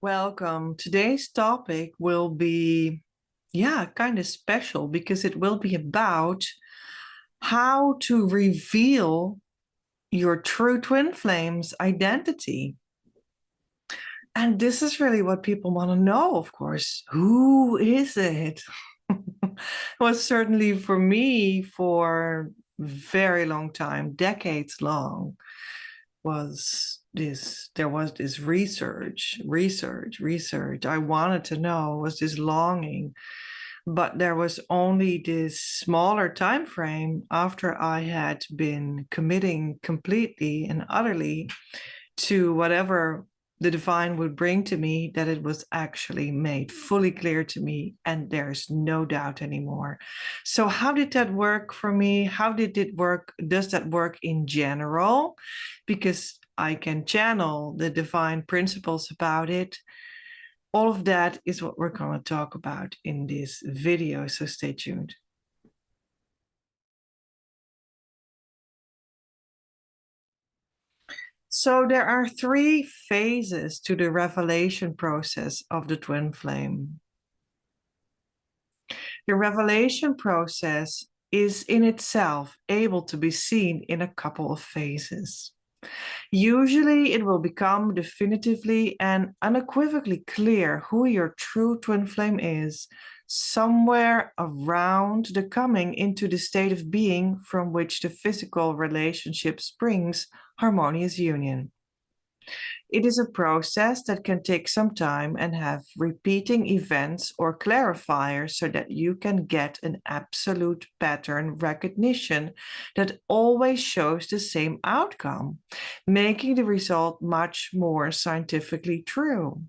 Welcome. Today's topic will be, kind of special because it will be about how to reveal your true twin flame's identity. And this is really what people want to know, of course. Who is it? Well, certainly for me, for very long time, decades long, there was this research. I wanted to know, was this longing, but there was only this smaller time frame after I had been committing completely and utterly to whatever the divine would bring to me, that it was actually made fully clear to me, and there's no doubt anymore. So how did that work for me? How did it work? Does that work in general? Because I can channel the divine principles about it. All of that is what we're going to talk about in this video, so stay tuned. So there are three phases to the revelation process of the twin flame. The revelation process is in itself able to be seen in a couple of phases. Usually it will become definitively and unequivocally clear who your true twin flame is somewhere around the coming into the state of being from which the physical relationship springs, harmonious union. It is a process that can take some time and have repeating events or clarifiers so that you can get an absolute pattern recognition that always shows the same outcome, making the result much more scientifically true.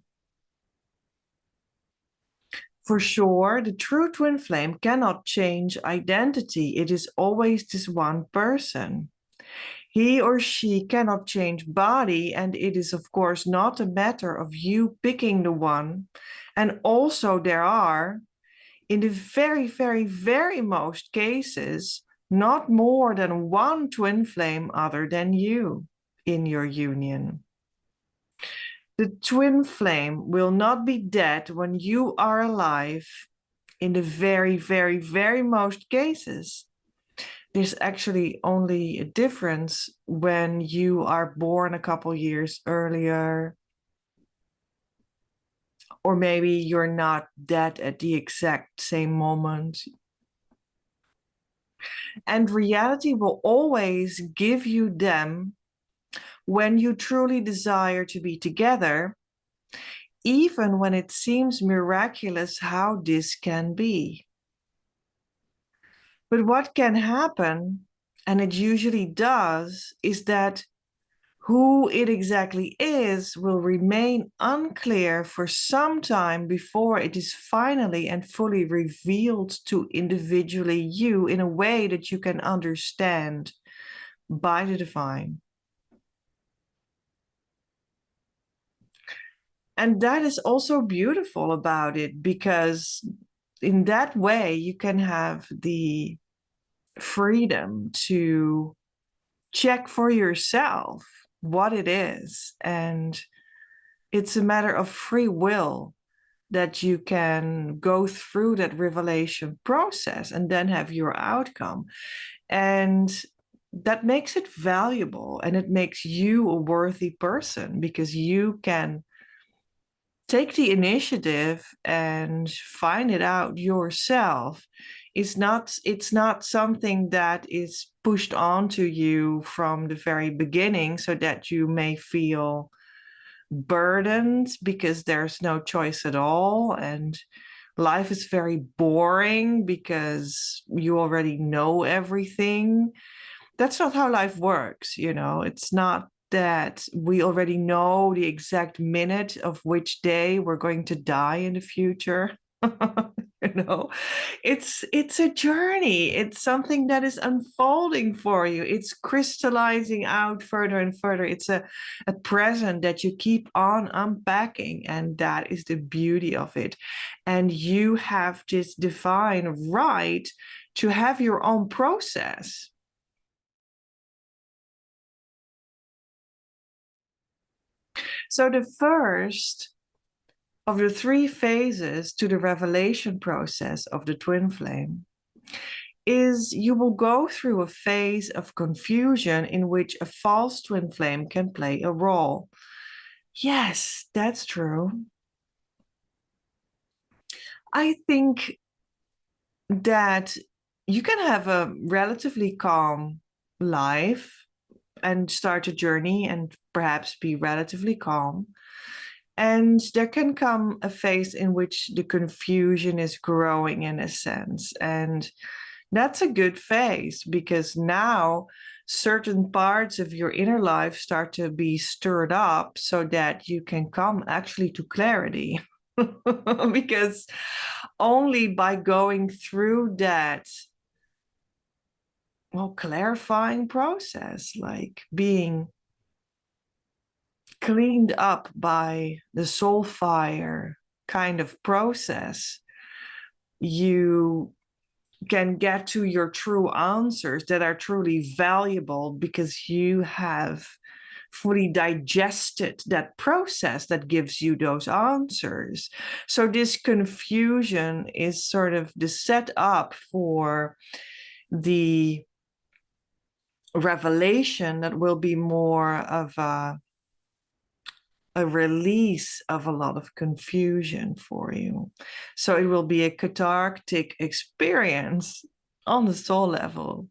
For sure, the true twin flame cannot change identity. It is always this one person. He or she cannot change body, and it is, of course, not a matter of you picking the one. And also, there are, in the very, very, very most cases, not more than one twin flame other than you in your union. The twin flame will not be dead when you are alive in the very, very, very most cases. There's actually only a difference when you are born a couple years earlier, or maybe you're not dead at the exact same moment. And reality will always give you them when you truly desire to be together, even when it seems miraculous how this can be. But what can happen, and it usually does, is that who it exactly is will remain unclear for some time before it is finally and fully revealed to individually you in a way that you can understand by the divine. And that is also beautiful about it, because in that way you can have the freedom to check for yourself what it is. And it's a matter of free will that you can go through that revelation process and then have your outcome. And that makes it valuable, and it makes you a worthy person because you can take the initiative and find it out yourself. It's not something that is pushed onto you from the very beginning so that you may feel burdened because there's no choice at all, and life is very boring because you already know everything. That's not how life works, It's not that we already know the exact minute of which day we're going to die in the future. you know it's a journey. It's something that is unfolding for you. It's crystallizing out further and further. It's a present that you keep on unpacking, and that is the beauty of it. And you have this divine right to have your own process. So the first of the three phases to the revelation process of the twin flame is you will go through a phase of confusion in which a false twin flame can play a role. Yes, that's true. I think that you can have a relatively calm life and start a journey and perhaps be relatively calm. And there can come a phase in which the confusion is growing in a sense. And that's a good phase because now certain parts of your inner life start to be stirred up so that you can come actually to clarity. Because only by going through that, well, clarifying process, like being cleaned up by the soul fire kind of process, you can get to your true answers that are truly valuable because you have fully digested that process that gives you those answers. So this confusion is sort of the setup for the revelation that will be more of a release of a lot of confusion for you. So it will be a cathartic experience on the soul level.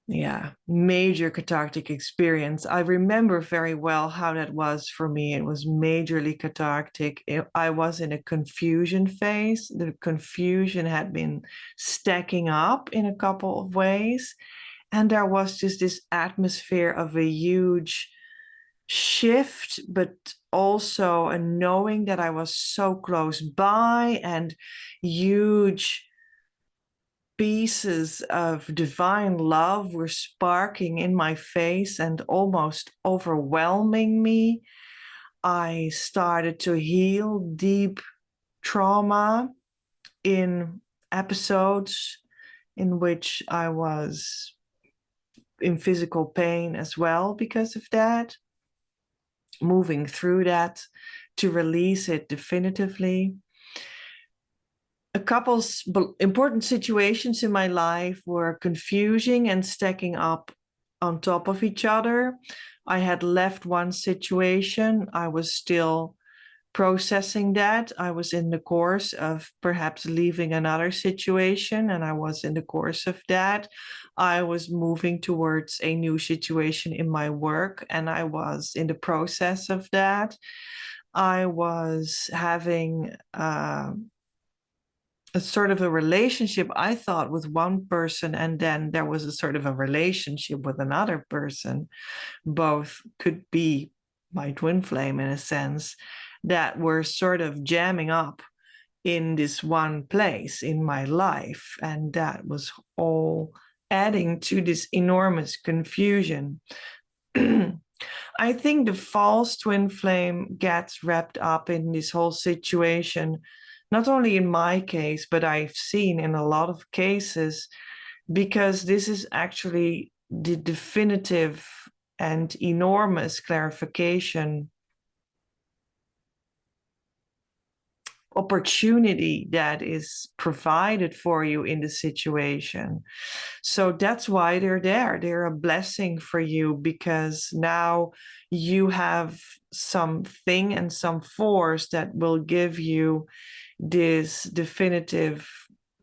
Yeah, major cathartic experience. I remember very well how that was for me. It was majorly cathartic. I was in a confusion phase. The confusion had been stacking up in a couple of ways. And there was just this atmosphere of a huge shift, but also a knowing that I was so close by, and huge pieces of divine love were sparking in my face and almost overwhelming me. I started to heal deep trauma in episodes in which I was in physical pain as well because of that, moving through that to release it definitively. A couple important situations in my life were confusing and stacking up on top of each other. I had left one situation. I was still processing that. I was in the course of perhaps leaving another situation, and I was in the course of that. I was moving towards a new situation in my work, and I was in the process of that. I was having a sort of a relationship, I thought, with one person, and then there was a sort of a relationship with another person. Both could be my twin flame in a sense, that were sort of jamming up in this one place in my life. And that was all adding to this enormous confusion. I think the false twin flame gets wrapped up in this whole situation, not only in my case, but I've seen in a lot of cases, because this is actually the definitive and enormous clarification opportunity that is provided for you in the situation. So that's why they're there. They're a blessing for you because now you have something and some force that will give you this definitive,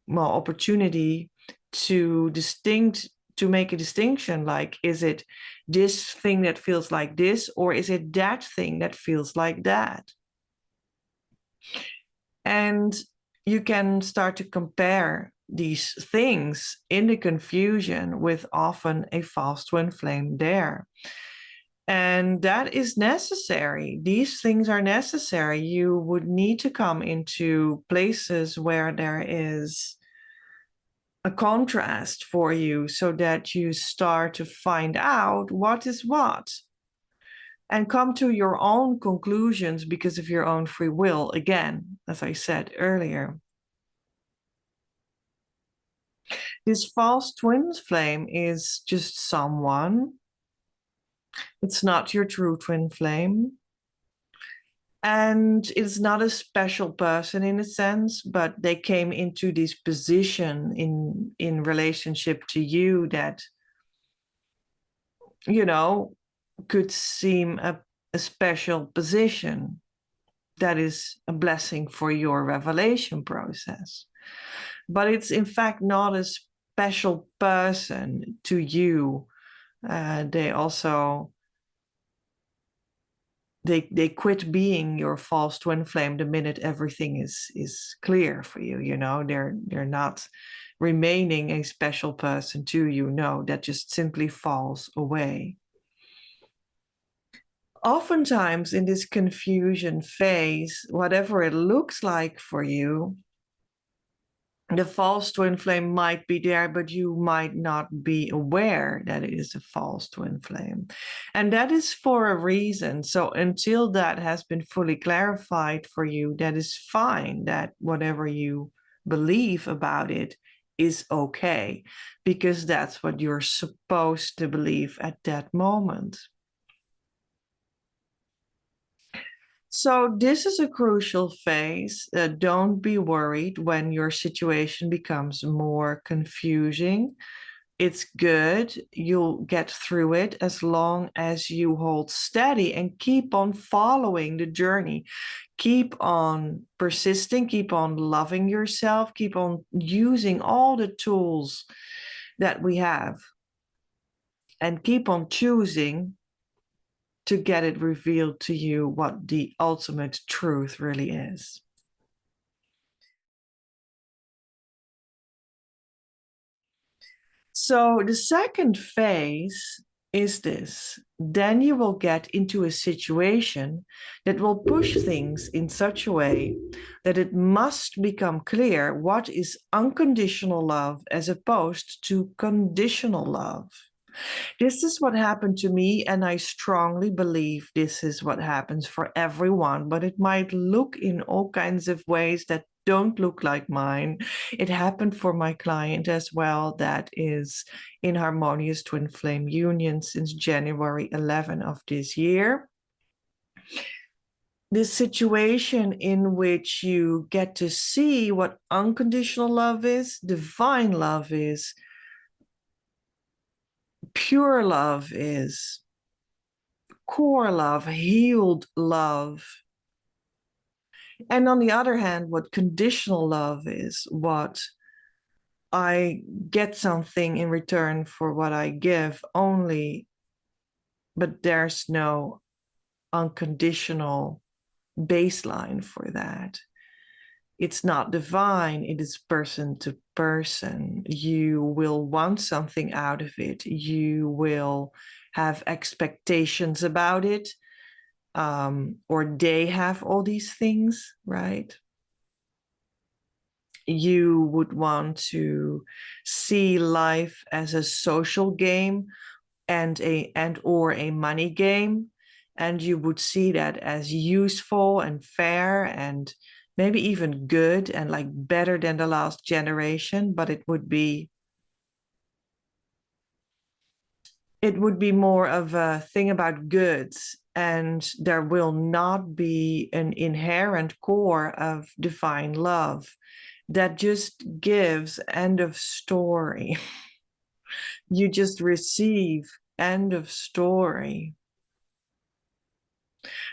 well, opportunity to make a distinction, like, is it this thing that feels like this, or is it that thing that feels like that? And you can start to compare these things in the confusion with often a false twin flame there. And that is necessary. These things are necessary. You would need to come into places where there is a contrast for you so that you start to find out what is what and come to your own conclusions because of your own free will, again, as I said earlier. This false twin flame is just someone. It's not your true twin flame. And it's not a special person in a sense, but they came into this position in relationship to you that, you know, could seem a special position that is a blessing for your revelation process. But it's in fact not a special person to you. They also they quit being your false twin flame the minute everything is clear for you. You know, they're not remaining a special person to you. No, that just simply falls away. Oftentimes in this confusion phase, whatever it looks like for you, the false twin flame might be there, but you might not be aware that it is a false twin flame. And that is for a reason. So until that has been fully clarified for you, that is fine, that whatever you believe about it is okay, because that's what you're supposed to believe at that moment. So this is a crucial phase. Don't be worried when your situation becomes more confusing. It's good. You'll get through it as long as you hold steady and keep on following the journey. Keep on persisting, keep on loving yourself, keep on using all the tools that we have, and keep on choosing to get it revealed to you what the ultimate truth really is. So the second phase is this. Then you will get into a situation that will push things in such a way that it must become clear what is unconditional love as opposed to conditional love. This is what happened to me, and I strongly believe this is what happens for everyone, but it might look in all kinds of ways that don't look like mine. It happened for my client as well, that is in Harmonious Twin Flame Union since January 11 of this year. This situation in which you get to see what unconditional love is, divine love is, pure love is, core love, healed love. And on the other hand, what conditional love is, what I get something in return for what I give only, but there's no unconditional baseline for that. It's not divine, it is person to person. You will want something out of it. You will have expectations about it. Or they have all these things, right? You would want to see life as a social game and a money game, and you would see that as useful and fair and maybe even good and like better than the last generation, but it would be more of a thing about goods, and there will not be an inherent core of divine love that just gives end of story. You just receive end of story.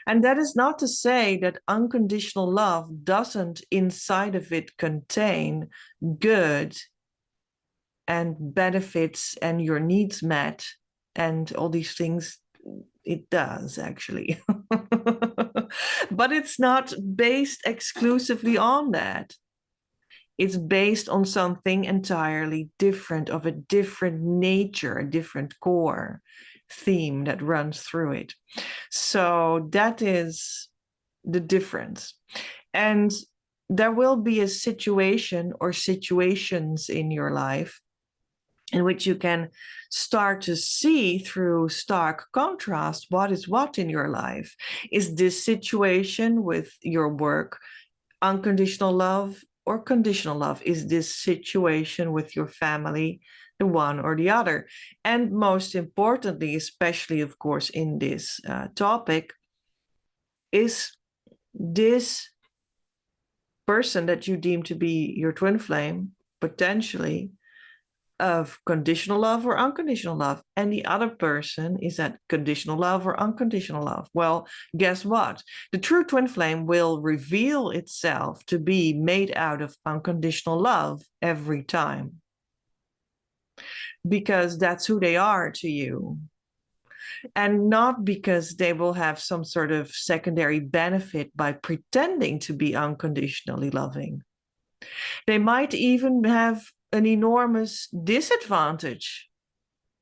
And that is not to say that unconditional love doesn't inside of it contain good and benefits and your needs met and all these things. It does actually. But it's not based exclusively on that. It's based on something entirely different, of a different nature, a different core theme that runs through it. So that is the difference. And there will be a situation or situations in your life in which you can start to see through stark contrast what is what in your life. Is this situation with your work unconditional love or conditional love? Is this situation with your family the one or the other? And most importantly, especially of course in this topic, is this person that you deem to be your twin flame, potentially of conditional love or unconditional love, and the other person is that conditional love or unconditional love. Well, guess what? The true twin flame will reveal itself to be made out of unconditional love every time, because that's who they are to you, and not because they will have some sort of secondary benefit by pretending to be unconditionally loving. They might even have an enormous disadvantage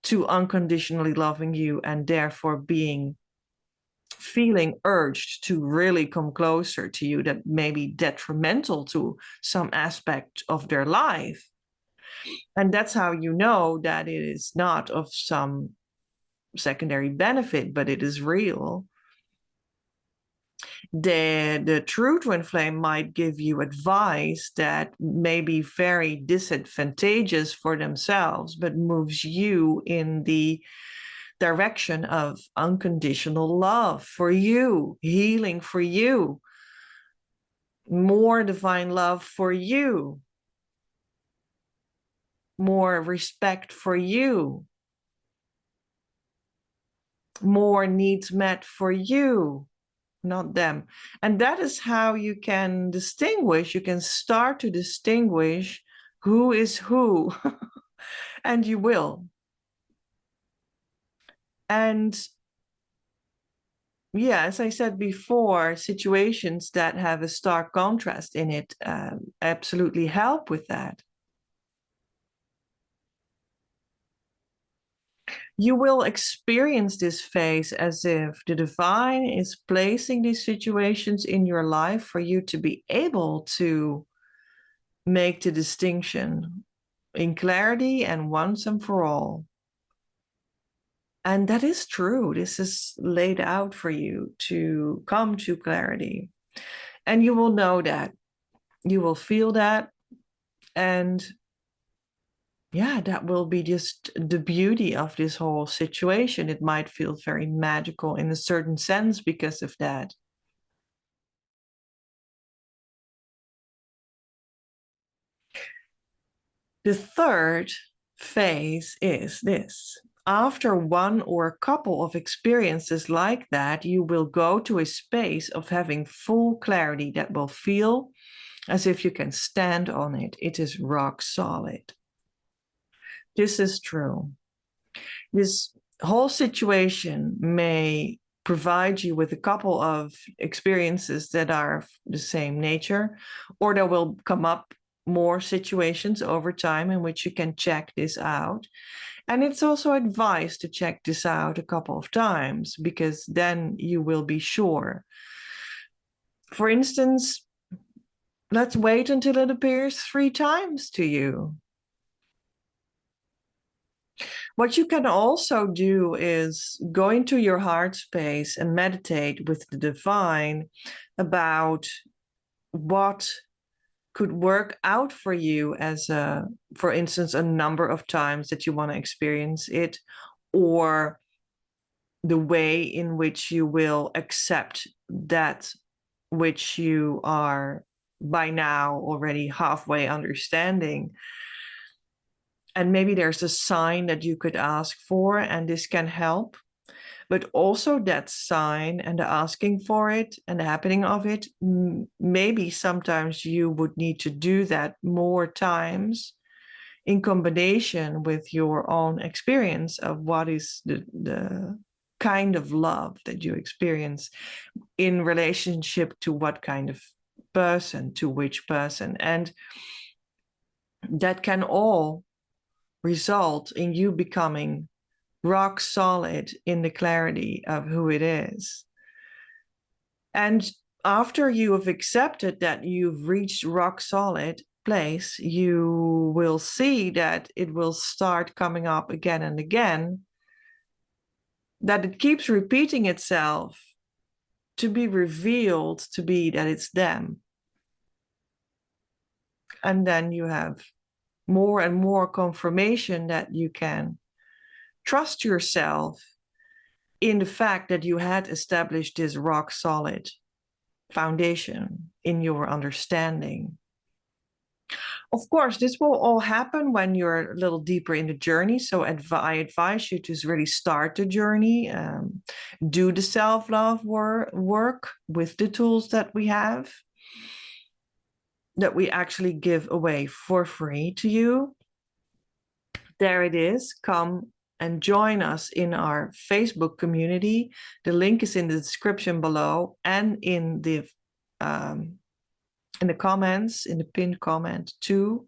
to unconditionally loving you and therefore feeling urged to really come closer to you, that may be detrimental to some aspect of their life. And that's how you know that it is not of some secondary benefit, but it is real. The true twin flame might give you advice that may be very disadvantageous for themselves, but moves you in the direction of unconditional love for you, healing for you, more divine love for you, more respect for you, more needs met for you, not them. And that is how you can distinguish, you can start to distinguish who is who, and you will. And yeah, as I said before, situations that have a stark contrast in it absolutely help with that. You will experience this phase as if the divine is placing these situations in your life for you to be able to make the distinction in clarity and once and for all. And that is true. This is laid out for you to come to clarity. And you will know that. You will feel that. And yeah, that will be just the beauty of this whole situation. It might feel very magical in a certain sense because of that. The third phase is this. After one or a couple of experiences like that, you will go to a space of having full clarity that will feel as if you can stand on it. It is rock solid. This is true. This whole situation may provide you with a couple of experiences that are of the same nature, or there will come up more situations over time in which you can check this out. And it's also advised to check this out a couple of times, because then you will be sure. For instance, let's wait until it appears 3 times to you. What you can also do is go into your heart space and meditate with the divine about what could work out for you as for instance, a number of times that you want to experience it, or the way in which you will accept that which you are by now already halfway understanding. And maybe there's a sign that you could ask for, and this can help. But also that sign and the asking for it and the happening of it, maybe sometimes you would need to do that more times in combination with your own experience of what is the kind of love that you experience in relationship to what kind of person, to which person. And that can all result in you becoming rock solid in the clarity of who it is. And after you have accepted that you've reached rock solid place, you will see that it will start coming up again and again, that it keeps repeating itself to be revealed to be that it's them. And then you have more and more confirmation that you can trust yourself in the fact that you had established this rock solid foundation in your understanding. Of course, this will all happen when you're a little deeper in the journey. So I advise you to really start the journey, do the self-love work with the tools that we have, that we actually give away for free to you. There it is. Come and join us in our Facebook community. The link is in the description below and in the comments, in the pinned comment too.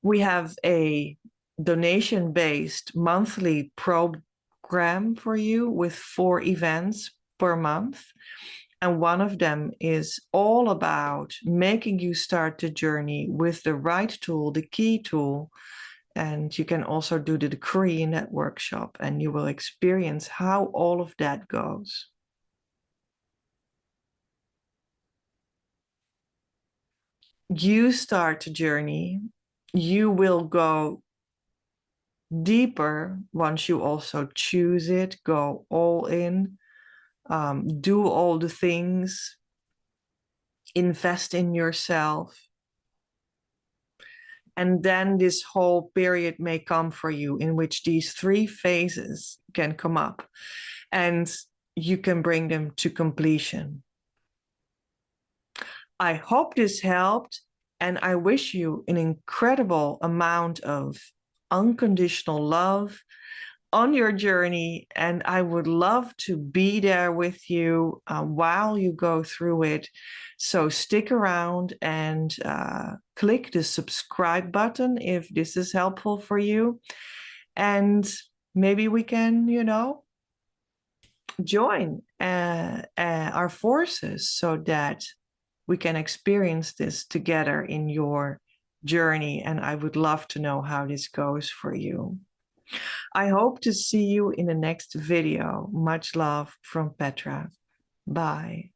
We have a donation-based monthly program for you with 4 events per month. And one of them is all about making you start the journey with the right tool, the key tool. And you can also do the decree in that workshop, and you will experience how all of that goes. You start the journey. You will go deeper once you also choose it, go all in, do all the things, invest in yourself. And then this whole period may come for you in which these 3 phases can come up and you can bring them to completion. I hope this helped, and I wish you an incredible amount of unconditional love on your journey, and I would love to be there with you while you go through it. So stick around and click the subscribe button if this is helpful for you, and maybe we can, join our forces so that we can experience this together in your journey. And I would love to know how this goes for you. I hope to see you in the next video. Much love from Petra. Bye.